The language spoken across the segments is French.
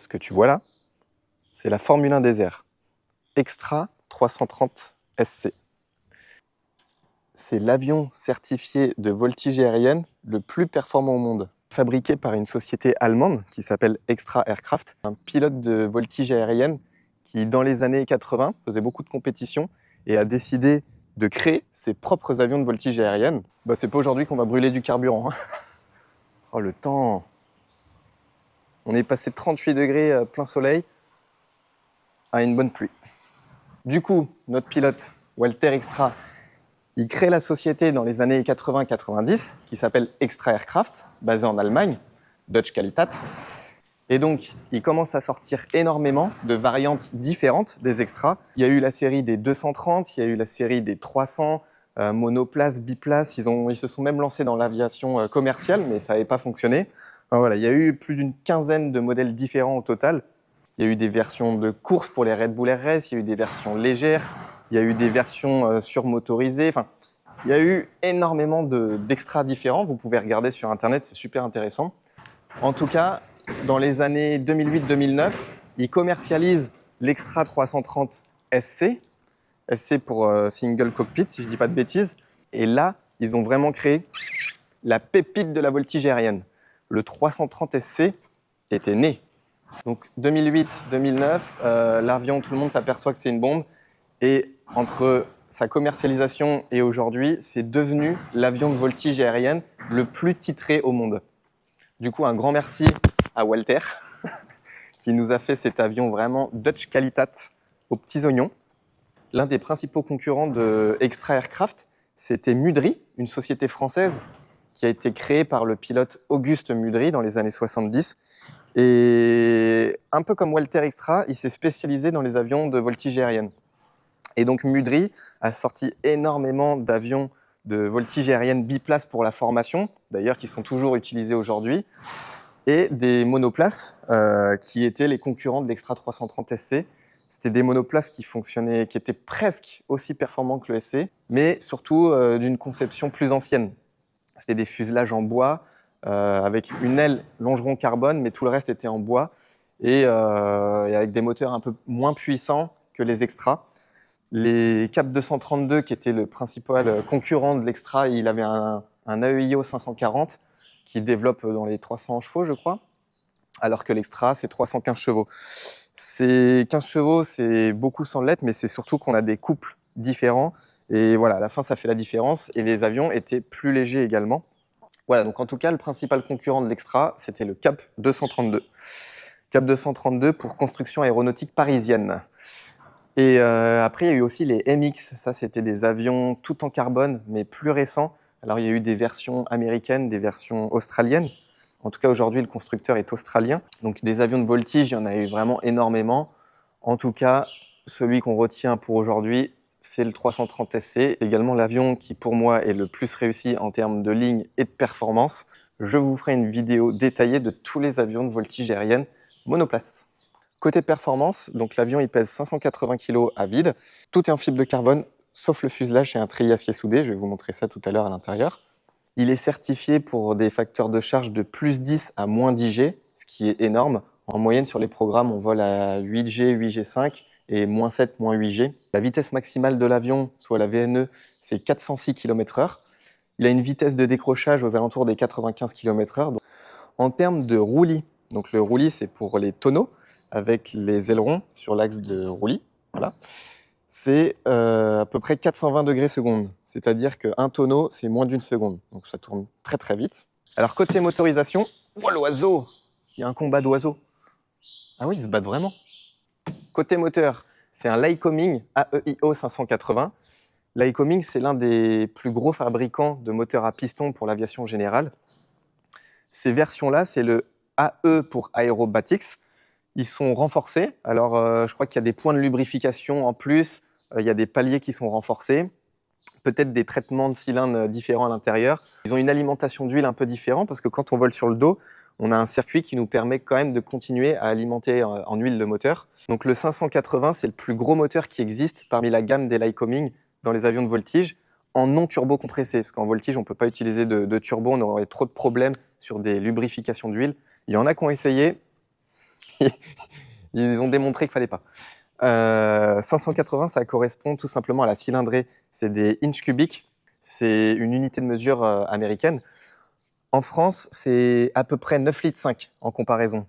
Ce que tu vois là, c'est la Formule 1 des airs, Extra 330 SC. C'est l'avion certifié de voltige aérienne le plus performant au monde. Fabriqué par une société allemande qui s'appelle Extra Aircraft, un pilote de voltige aérienne qui, dans les années 80, faisait beaucoup de compétitions et a décidé de créer ses propres avions de voltige aérienne. C'est pas aujourd'hui qu'on va brûler du carburant. Oh, le temps! On est passé de 38 degrés plein soleil à une bonne pluie. Du coup, notre pilote, Walter Extra, il crée la société dans les années 80-90 qui s'appelle Extra Aircraft, basée en Allemagne, Deutsche Qualität. Et donc, il commence à sortir énormément de variantes différentes des Extras. Il y a eu la série des 230, il y a eu la série des 300, monoplace, biplace. Ils se sont même lancés dans l'aviation commerciale, mais ça n'avait pas fonctionné. Enfin, voilà, il y a eu plus d'une quinzaine de modèles différents au total. Il y a eu des versions de course pour les Red Bull RS, il y a eu des versions légères, il y a eu des versions surmotorisées. Enfin, il y a eu énormément d'extras différents. Vous pouvez regarder sur Internet, c'est super intéressant. En tout cas, dans les années 2008-2009, ils commercialisent l'Extra 330 SC. SC pour Single Cockpit, si je ne dis pas de bêtises. Et là, ils ont vraiment créé la pépite de la voltige aérienne. Le 330 SC était né. Donc 2008-2009, l'avion, tout le monde s'aperçoit que c'est une bombe. Et entre sa commercialisation et aujourd'hui, c'est devenu l'avion de voltige aérienne le plus titré au monde. Du coup, un grand merci à Walter qui nous a fait cet avion vraiment Deutsche Qualität aux petits oignons. L'un des principaux concurrents de Extra Aircraft, c'était Mudry, une société française qui a été créée par le pilote Auguste Mudry dans les années 70. Et un peu comme Walter Extra, il s'est spécialisé dans les avions de voltige aérienne. Et donc Mudry a sorti énormément d'avions de voltige aérienne biplace pour la formation, d'ailleurs qui sont toujours utilisés aujourd'hui, et des monoplaces qui étaient les concurrents de l'Extra 330 SC. C'était des monoplaces qui fonctionnaient, qui étaient presque aussi performants que le SC, mais surtout d'une conception plus ancienne. C'était des fuselages en bois, avec une aile longeron carbone, mais tout le reste était en bois, et avec des moteurs un peu moins puissants que les Extras. Les Cap 232, qui était le principal concurrent de l'Extra, il avait un AEIO 540 qui développe dans les 300 chevaux, je crois, alors que l'Extra, c'est 315 chevaux. Ces 15 chevaux, c'est beaucoup sans lettres, mais c'est surtout qu'on a des couples différents. Et voilà, à la fin, ça fait la différence. Et les avions étaient plus légers également. Voilà, donc en tout cas, le principal concurrent de l'Extra, c'était le Cap 232. Cap 232 pour construction aéronautique parisienne. Et après, il y a eu aussi les MX. Ça, c'était des avions tout en carbone, mais plus récents. Alors, il y a eu des versions américaines, des versions australiennes. En tout cas, aujourd'hui, le constructeur est australien. Donc, des avions de voltige, il y en a eu vraiment énormément. En tout cas, celui qu'on retient pour aujourd'hui, c'est le 330 SC, également l'avion qui, pour moi, est le plus réussi en termes de ligne et de performance. Je vous ferai une vidéo détaillée de tous les avions de voltige aérienne monoplace. Côté performance, donc l'avion il pèse 580 kg à vide. Tout est en fibre de carbone, sauf le fuselage et un treillis acier soudé. Je vais vous montrer ça tout à l'heure à l'intérieur. Il est certifié pour des facteurs de charge de plus 10 à moins 10 G, ce qui est énorme. En moyenne, sur les programmes, on vole à 8 G, 8 G5 et moins 7, moins 8 G. La vitesse maximale de l'avion, soit la VNE, c'est 406 km/h. Il a une vitesse de décrochage aux alentours des 95 km/h. En termes de roulis, donc le roulis, c'est pour les tonneaux, avec les ailerons sur l'axe de roulis, voilà. C'est à peu près 420 degrés secondes. C'est-à-dire qu'un tonneau, c'est moins d'une seconde. Donc ça tourne très très vite. Alors côté motorisation, oh l'oiseau! Il y a un combat d'oiseaux. Ah oui, ils se battent vraiment. Côté moteur, c'est un Lycoming AEIO 580. Lycoming, c'est l'un des plus gros fabricants de moteurs à piston pour l'aviation générale. Ces versions-là, c'est le AE pour Aerobatics. Ils sont renforcés. Alors, je crois qu'il y a des points de lubrification en plus. Il y a des paliers qui sont renforcés. Peut-être des traitements de cylindres différents à l'intérieur. Ils ont une alimentation d'huile un peu différente parce que quand on vole sur le dos, on a un circuit qui nous permet quand même de continuer à alimenter en huile le moteur. Donc le 580, c'est le plus gros moteur qui existe parmi la gamme des Lycoming dans les avions de voltige en non turbo compressé. Parce qu'en voltige, on ne peut pas utiliser de turbo, on aurait trop de problèmes sur des lubrifications d'huile. Il y en a qui ont essayé. ils ont démontré qu'il fallait pas. 580, ça correspond tout simplement à la cylindrée. C'est des inches cubiques. C'est une unité de mesure américaine. En France, c'est à peu près 9,5 litres en comparaison.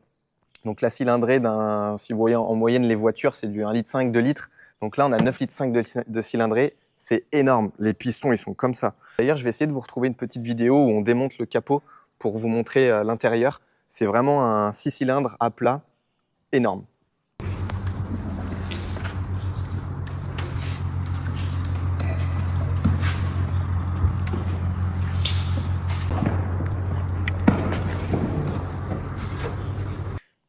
Donc la cylindrée si vous voyez en moyenne les voitures, c'est du 1,5 litre, 2 litres. Donc là, on a 9,5 litres de cylindrée. C'est énorme. Les pistons, ils sont comme ça. D'ailleurs, je vais essayer de vous retrouver une petite vidéo où on démonte le capot pour vous montrer l'intérieur. C'est vraiment un 6 cylindres à plat énorme.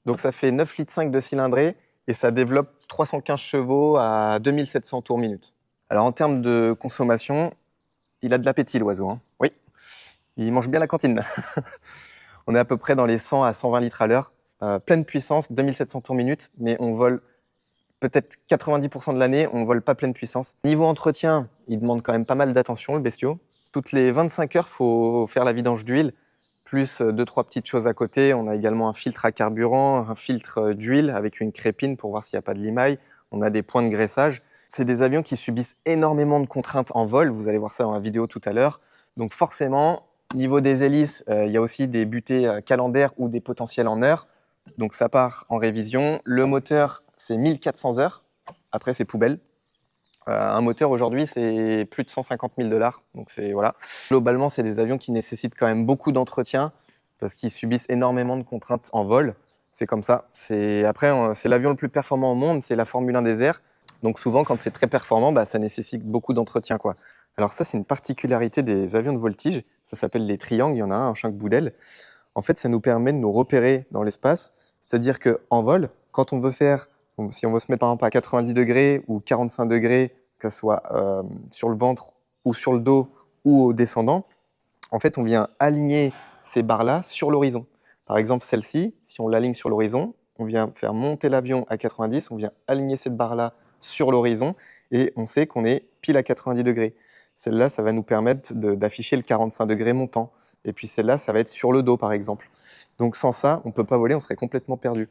Donc ça fait 9,5 litres de cylindrée et ça développe 315 chevaux à 2700 tours minute. Alors en termes de consommation, il a de l'appétit l'oiseau, hein. Oui, il mange bien la cantine. On est à peu près dans les 100 à 120 litres à l'heure. Pleine puissance, 2700 tours minute, mais on vole peut-être 90% de l'année, on vole pas pleine puissance. Niveau entretien, il demande quand même pas mal d'attention, le bestiau. Toutes les 25 heures, il faut faire la vidange d'huile, plus 2-3 petites choses à côté. On a également un filtre à carburant, un filtre d'huile avec une crépine pour voir s'il n'y a pas de limaille. On a des points de graissage. C'est des avions qui subissent énormément de contraintes en vol. Vous allez voir ça dans la vidéo tout à l'heure. Donc forcément, niveau des hélices, il y a aussi des butées calendaires ou des potentiels en heures. Donc ça part en révision. Le moteur, c'est 1400 heures. Après, c'est poubelle. Un moteur aujourd'hui, c'est plus de 150 000 $. Donc voilà. Globalement, c'est des avions qui nécessitent quand même beaucoup d'entretien parce qu'ils subissent énormément de contraintes en vol. C'est comme ça. Après, c'est l'avion le plus performant au monde, c'est la Formule 1 des airs. Donc souvent, quand c'est très performant, ça nécessite beaucoup d'entretien, quoi. Alors ça, c'est une particularité des avions de voltige. Ça s'appelle les triangles. Il y en a un en chaque bout d'aile. En fait, ça nous permet de nous repérer dans l'espace. C'est-à-dire qu'en vol, quand on veut faire, si on veut se mettre par exemple à 90 degrés ou 45 degrés, que ce soit sur le ventre ou sur le dos ou au descendant, en fait, on vient aligner ces barres-là sur l'horizon. Par exemple, celle-ci, si on l'aligne sur l'horizon, on vient faire monter l'avion à 90, on vient aligner cette barre-là sur l'horizon et on sait qu'on est pile à 90 degrés. Celle-là, ça va nous permettre d'afficher le 45 degrés montant. Et puis celle-là, ça va être sur le dos, par exemple. Donc sans ça, on ne peut pas voler, on serait complètement perdu.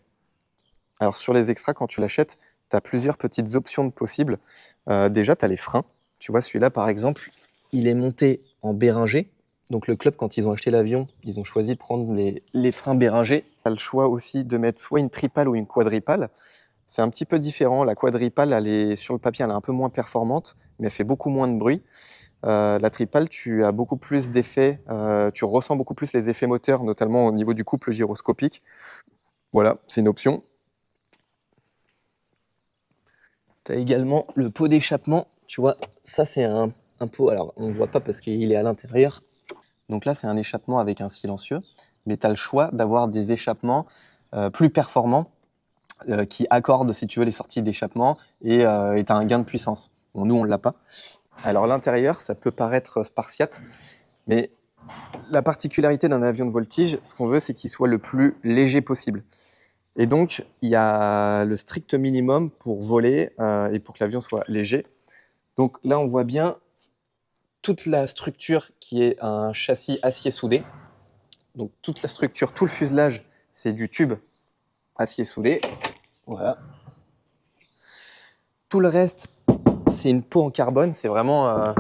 Alors sur les extras, quand tu l'achètes, tu as plusieurs petites options possibles. Déjà, tu as les freins. Tu vois, celui-là, par exemple, il est monté en Béringer. Donc le club, quand ils ont acheté l'avion, ils ont choisi de prendre les freins Béringer. Tu as le choix aussi de mettre soit une tripale ou une quadripale. C'est un petit peu différent. La quadripale, sur le papier, elle est un peu moins performante, mais elle fait beaucoup moins de bruit. La tripale, tu as beaucoup plus d'effets, tu ressens beaucoup plus les effets moteurs, notamment au niveau du couple gyroscopique. Voilà, c'est une option. Tu as également le pot d'échappement. Tu vois, ça c'est un pot, alors on ne voit pas parce qu'il est à l'intérieur. Donc là, c'est un échappement avec un silencieux, mais tu as le choix d'avoir des échappements plus performants qui accordent, si tu veux, les sorties d'échappement et tu as un gain de puissance. Bon, nous, on ne l'a pas. Alors l'intérieur, ça peut paraître spartiate, mais la particularité d'un avion de voltige, ce qu'on veut, c'est qu'il soit le plus léger possible. Et donc, il y a le strict minimum pour voler et pour que l'avion soit léger. Donc là, on voit bien toute la structure qui est un châssis acier soudé. Donc toute la structure, tout le fuselage, c'est du tube acier soudé. Voilà. Tout le reste, c'est une peau en carbone. C'est vraiment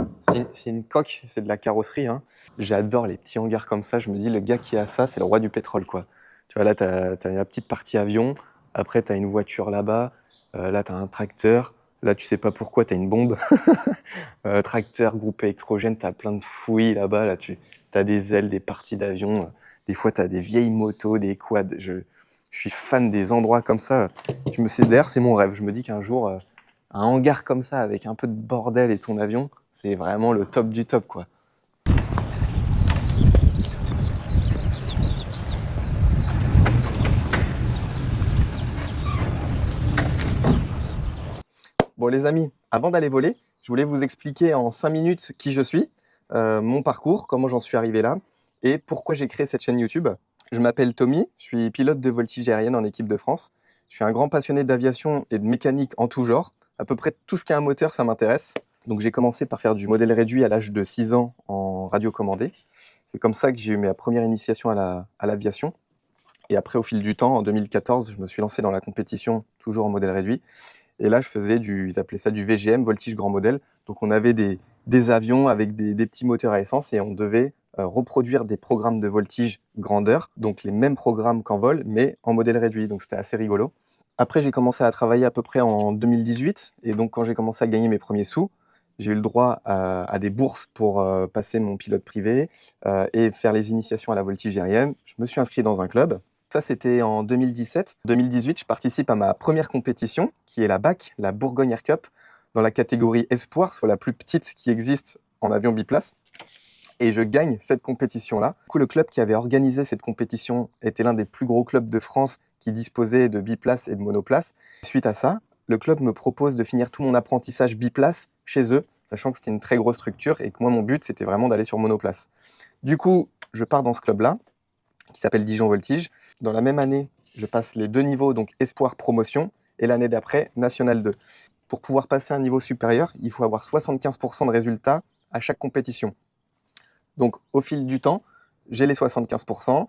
c'est une coque, c'est de la carrosserie, hein. J'adore les petits hangars comme ça. Je me dis, le gars qui a ça, c'est le roi du pétrole, quoi. Tu vois, là, tu as la petite partie avion. Après, tu as une voiture là-bas. Là, tu as un tracteur. Là, tu sais pas pourquoi, tu as une bombe. Tracteur, groupe électrogène, tu as plein de fouilles là-bas. Là, tu as des ailes, des parties d'avion. Des fois, tu as des vieilles motos, des quads. Je suis fan des endroits comme ça. D'ailleurs, c'est mon rêve. Je me dis qu'un jour, un hangar comme ça, avec un peu de bordel et ton avion, c'est vraiment le top du top, quoi. Bon les amis, avant d'aller voler, je voulais vous expliquer en 5 minutes qui je suis, mon parcours, comment j'en suis arrivé là et pourquoi j'ai créé cette chaîne YouTube. Je m'appelle Tommy, je suis pilote de voltige aérienne en équipe de France. Je suis un grand passionné d'aviation et de mécanique en tout genre. À peu près tout ce qui a un moteur, ça m'intéresse. Donc j'ai commencé par faire du modèle réduit à l'âge de 6 ans en radio commandée. C'est comme ça que j'ai eu ma première initiation à l'aviation. Et après, au fil du temps, en 2014, je me suis lancé dans la compétition, toujours en modèle réduit. Et là, je faisais ils appelaient ça du VGM, voltige grand modèle. Donc, on avait des avions avec des petits moteurs à essence et on devait reproduire des programmes de voltige grandeur, donc les mêmes programmes qu'en vol, mais en modèle réduit. Donc, c'était assez rigolo. Après, j'ai commencé à travailler à peu près en 2018. Et donc, quand j'ai commencé à gagner mes premiers sous, j'ai eu le droit à des bourses pour passer mon pilote privé et faire les initiations à la voltige aérienne. Je me suis inscrit dans un club. Ça, c'était en 2017. En 2018, je participe à ma première compétition, qui est la BAC, la Bourgogne Air Cup, dans la catégorie Espoir, soit la plus petite qui existe en avion biplace. Et je gagne cette compétition-là. Du coup, le club qui avait organisé cette compétition était l'un des plus gros clubs de France qui disposait de biplace et de monoplace. Suite à ça, le club me propose de finir tout mon apprentissage biplace chez eux, sachant que c'était une très grosse structure et que moi, mon but, c'était vraiment d'aller sur monoplace. Du coup, je pars dans ce club-là, qui s'appelle Dijon Voltige. Dans la même année, je passe les 2 niveaux, donc Espoir Promotion, et l'année d'après, National 2. Pour pouvoir passer à un niveau supérieur, il faut avoir 75% de résultats à chaque compétition. Donc, au fil du temps, j'ai les 75%.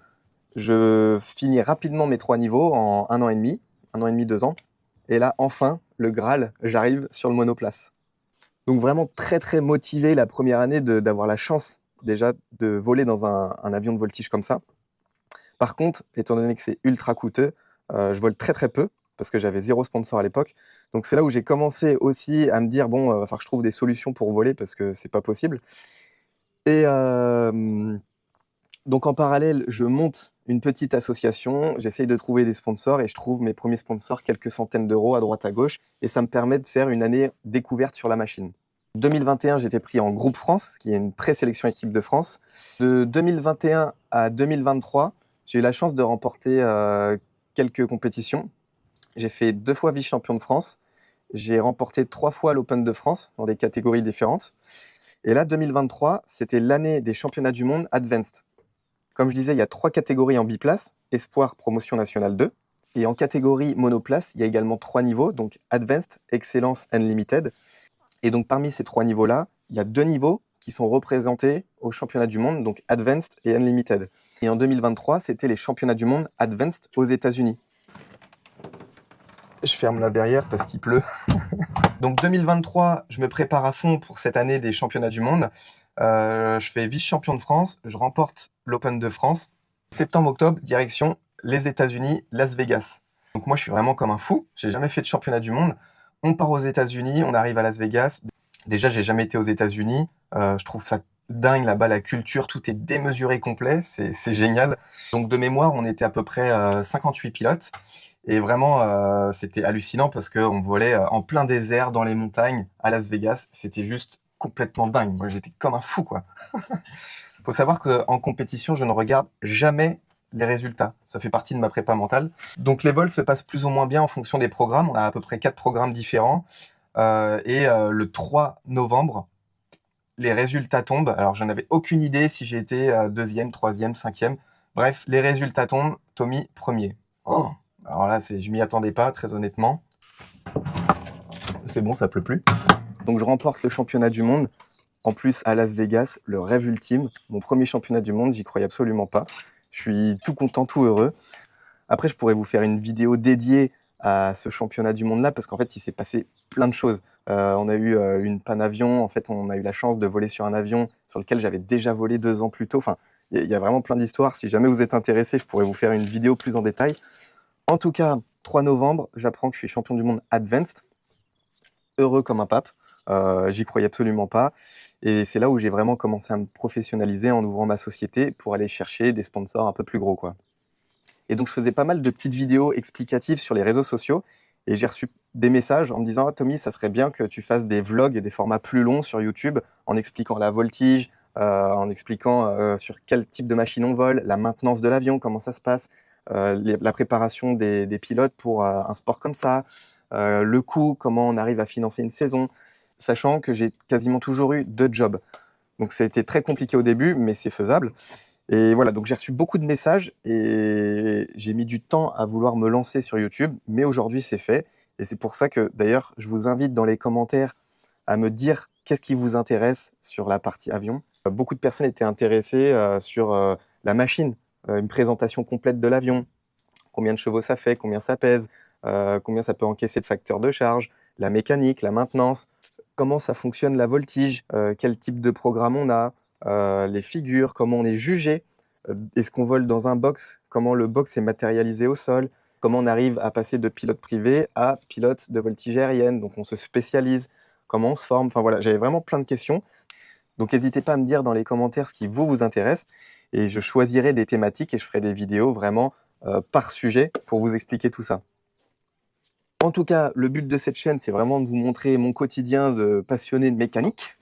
Je finis rapidement mes 3 niveaux en 1 an et demi, 2 ans. Et là, enfin, le Graal, j'arrive sur le monoplace. Donc, vraiment très, très motivé la première année d'avoir la chance déjà de voler dans un avion de voltige comme ça. Par contre, étant donné que c'est ultra coûteux, je vole très, très peu parce que j'avais 0 sponsor à l'époque. Donc, c'est là où j'ai commencé aussi à me dire, bon, il va falloir que je trouve des solutions pour voler parce que c'est pas possible. Et donc en parallèle, je monte une petite association, j'essaye de trouver des sponsors et je trouve mes premiers sponsors, quelques centaines d'euros à droite à gauche, et ça me permet de faire une année découverte sur la machine. 2021, j'étais pris en Groupe France, qui est une présélection équipe de France. De 2021 à 2023, j'ai eu la chance de remporter quelques compétitions. J'ai fait 2 fois vice-champion de France, j'ai remporté 3 fois l'Open de France dans des catégories différentes. Et là, 2023, c'était l'année des championnats du monde Advanced. Comme je disais, il y a 3 catégories en biplace, Espoir, Promotion Nationale 2. Et en catégorie monoplace, il y a également 3 niveaux, donc Advanced, Excellence, Unlimited. Et donc parmi ces 3 niveaux-là, il y a 2 niveaux qui sont représentés au championnat du monde, donc Advanced et Unlimited. Et en 2023, c'était les championnats du monde Advanced aux États-Unis. Je ferme la verrière parce qu'il pleut. Donc 2023, je me prépare à fond pour cette année des championnats du monde. Je fais vice-champion de France, je remporte l'Open de France. Septembre-octobre, direction les États-Unis, Las Vegas. Donc moi, je suis vraiment comme un fou. J'ai jamais fait de championnat du monde. On part aux États-Unis, on arrive à Las Vegas. Déjà, j'ai jamais été aux États-Unis. Je trouve ça dingue là-bas, la culture, tout est démesuré complet, c'est génial. Donc de mémoire, on était à peu près 58 pilotes. Et vraiment, c'était hallucinant parce qu'on volait en plein désert, dans les montagnes, à Las Vegas. C'était juste complètement dingue. Moi, j'étais comme un fou, quoi. Faut savoir qu'en compétition, je ne regarde jamais les résultats. Ça fait partie de ma prépa mentale. Donc les vols se passent plus ou moins bien en fonction des programmes. On a à peu près 4 programmes différents. Le 3 novembre, les résultats tombent. Alors, je n'avais aucune idée si j'étais deuxième, troisième, cinquième. Bref, les résultats tombent. Tommy, premier. Oh. Alors là, je m'y attendais pas, très honnêtement. C'est bon, ça pleut plus. Donc, je remporte le championnat du monde. En plus, à Las Vegas, le rêve ultime. Mon premier championnat du monde, j'y croyais absolument pas. Je suis tout content, tout heureux. Après, je pourrais vous faire une vidéo dédiée à ce championnat du monde-là, parce qu'en fait, il s'est passé plein de choses. On a eu une panne avion. En fait, on a eu la chance de voler sur un avion sur lequel j'avais déjà volé 2 ans plus tôt. Enfin, il y a vraiment plein d'histoires. Si jamais vous êtes intéressé, je pourrais vous faire une vidéo plus en détail. En tout cas, 3 novembre, j'apprends que je suis champion du monde Advanced. Heureux comme un pape. J'y croyais absolument pas. Et c'est là où j'ai vraiment commencé à me professionnaliser en ouvrant ma société pour aller chercher des sponsors un peu plus gros, quoi. Et donc, je faisais pas mal de petites vidéos explicatives sur les réseaux sociaux. Et j'ai reçu des messages en me disant: «Ah, Tommy, ça serait bien que tu fasses des vlogs et des formats plus longs sur YouTube en expliquant la voltige, en expliquant sur quel type de machine on vole, la maintenance de l'avion, comment ça se passe, la préparation des pilotes pour un sport comme ça, le coût, comment on arrive à financer une saison», sachant que j'ai quasiment toujours eu 2 jobs. Donc ça a été très compliqué au début, mais c'est faisable. Et voilà, donc j'ai reçu beaucoup de messages et j'ai mis du temps à vouloir me lancer sur YouTube, mais aujourd'hui c'est fait. Et c'est pour ça que d'ailleurs, je vous invite dans les commentaires à me dire qu'est-ce qui vous intéresse sur la partie avion. Beaucoup de personnes étaient intéressées sur la machine, une présentation complète de l'avion, combien de chevaux ça fait, combien ça pèse, combien ça peut encaisser de facteurs de charge, la mécanique, la maintenance, comment ça fonctionne la voltige, quel type de programme on a, les figures, comment on est jugé, est-ce qu'on vole dans un box, comment le box est matérialisé au sol, comment on arrive à passer de pilote privé à pilote de voltige aérienne, donc on se spécialise, comment on se forme, enfin voilà, j'avais vraiment plein de questions. Donc n'hésitez pas à me dire dans les commentaires ce qui vous intéresse et je choisirai des thématiques et je ferai des vidéos vraiment par sujet pour vous expliquer tout ça. En tout cas, le but de cette chaîne, c'est vraiment de vous montrer mon quotidien de passionné de mécanique.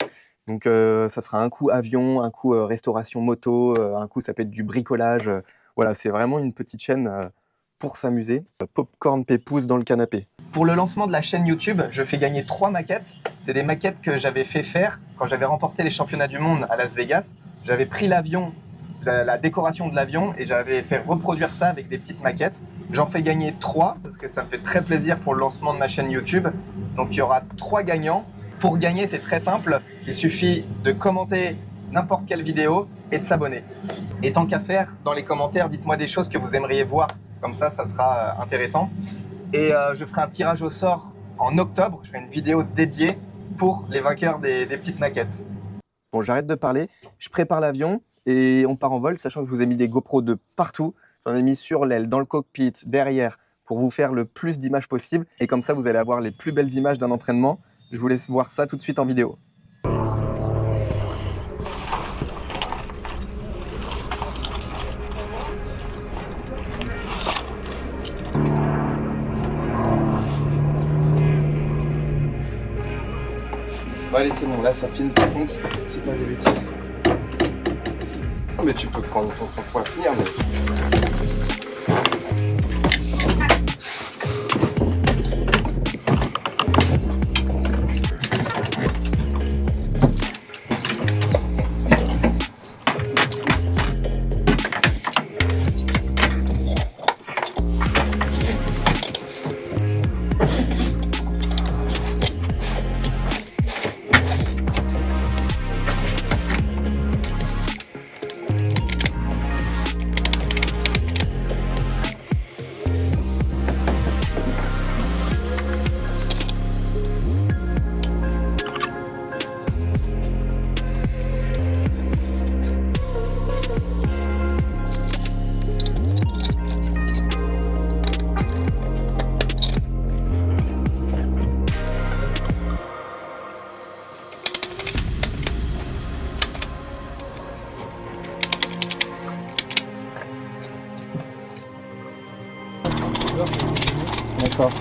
Donc ça sera un coup avion, un coup restauration moto, un coup ça peut être du bricolage. Voilà, c'est vraiment une petite chaîne pour s'amuser. Popcorn pépouze dans le canapé. Pour le lancement de la chaîne YouTube, je fais gagner 3 maquettes. C'est des maquettes que j'avais fait faire quand j'avais remporté les championnats du monde à Las Vegas. J'avais pris l'avion, la décoration de l'avion, et j'avais fait reproduire ça avec des petites maquettes. J'en fais gagner 3 parce que ça me fait très plaisir pour le lancement de ma chaîne YouTube. Donc il y aura 3 gagnants. Pour gagner, c'est très simple. Il suffit de commenter n'importe quelle vidéo et de s'abonner. Et tant qu'à faire, dans les commentaires, dites-moi des choses que vous aimeriez voir. Comme ça sera intéressant. Et je ferai un tirage au sort en octobre. Je ferai une vidéo dédiée pour les vainqueurs des petites maquettes. Bon, j'arrête de parler. Je prépare l'avion et on part en vol, sachant que je vous ai mis des GoPro de partout. J'en ai mis sur l'aile, dans le cockpit, derrière, pour vous faire le plus d'images possible. Et comme ça, vous allez avoir les plus belles images d'un entraînement. Je vous laisse voir ça tout de suite en vidéo. Bon, allez, c'est bon, là ça filme, par contre, c'est pas des bêtises. Mais tu peux prendre ton temps pour la finir, mais... D'accord.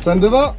Personne devant.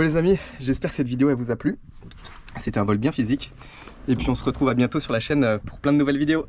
Bon les amis, j'espère que cette vidéo elle vous a plu. C'était un vol bien physique. Et puis on se retrouve à bientôt sur la chaîne pour plein de nouvelles vidéos.